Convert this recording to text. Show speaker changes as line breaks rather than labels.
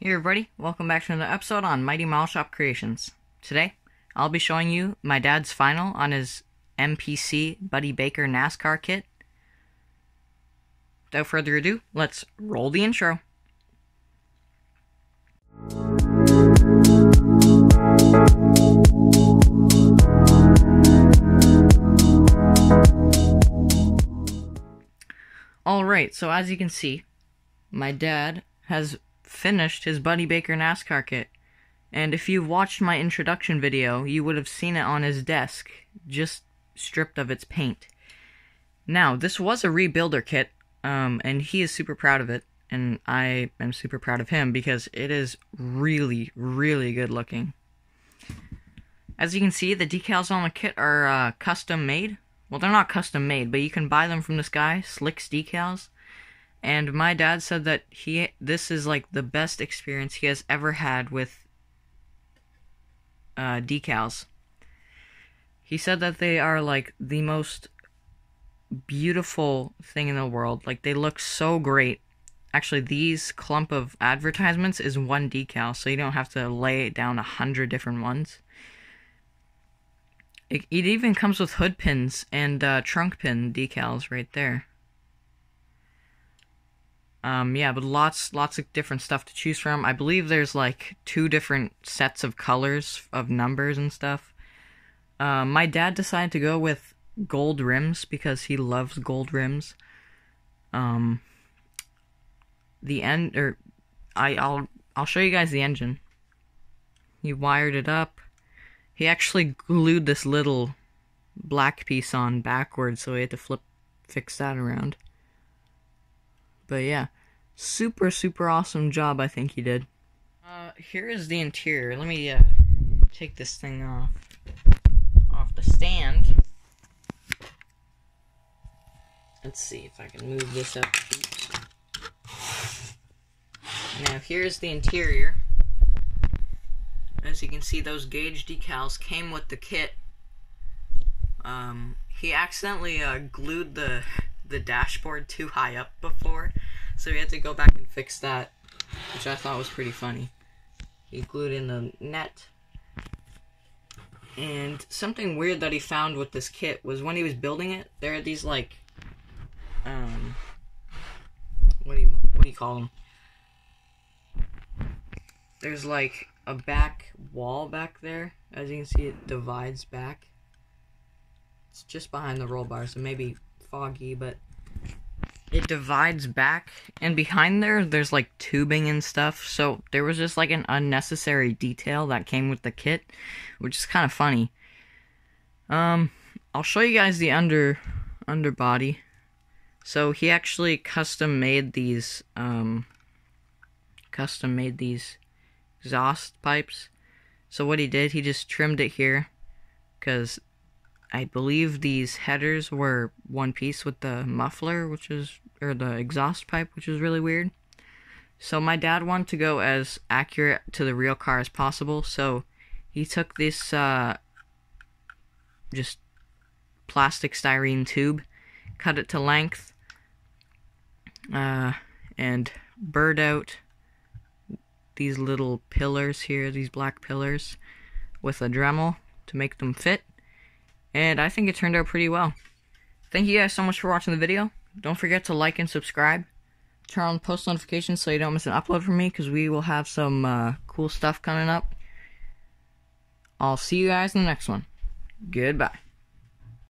Hey everybody, welcome back to another episode on Mighty Mile Shop Creations. Today, I'll be showing you my dad's final on his MPC Buddy Baker NASCAR kit. Without further ado, let's roll the intro. Alright, so as you can see, my dad has finished his Buddy Baker NASCAR kit, and if you've watched my introduction video, you would have seen it on his desk, just stripped of its paint. Now, this was a rebuilder kit, and he is super proud of it, and I am super proud of him because it is really, really good looking. As you can see, the decals on the kit are custom made. Well, they're not custom made, but you can buy them from this guy, Slicks Decals. And my dad said that this is like the best experience he has ever had with decals. He said that they are like the most beautiful thing in the world. Like, they look so great. Actually, these clump of advertisements is one decal, so you don't have to lay down 100 different ones. It even comes with hood pins and trunk pin decals right there. Yeah, but lots of different stuff to choose from. I believe there's like 2 different sets of colors of numbers and stuff. My dad decided to go with gold rims because he loves gold rims. I'll show you guys the engine. He wired it up. He actually glued this little black piece on backwards, so he had to fix that around. But yeah, super awesome job I think he did. Here is the interior. Let me take this thing off the stand. Let's see if I can move this up. Oops. Now here's the interior. As you can see, those gauge decals came with the kit. He accidentally glued the dashboard too high up before, so we had to go back and fix that, which I thought was pretty funny. He glued in the net. And something weird that he found with this kit was when he was building it, there are these like what do you call them? There's like a back wall back there. As you can see, it divides back. It's just behind the roll bar, so maybe foggy, but it divides back, and behind there's like tubing and stuff, so there was just like an unnecessary detail that came with the kit, which is kind of funny. I'll show you guys the underbody. So he actually custom made these exhaust pipes. So what he did, he just trimmed it here, because I believe these headers were one piece with the muffler, or the exhaust pipe, which is really weird. So my dad wanted to go as accurate to the real car as possible, so he took this just plastic styrene tube, cut it to length, and burred out these little pillars here, these black pillars, with a Dremel to make them fit. And I think it turned out pretty well. Thank you guys so much for watching the video. Don't forget to like and subscribe. Turn on post notifications so you don't miss an upload from me, because we will have some cool stuff coming up. I'll see you guys in the next one. Goodbye.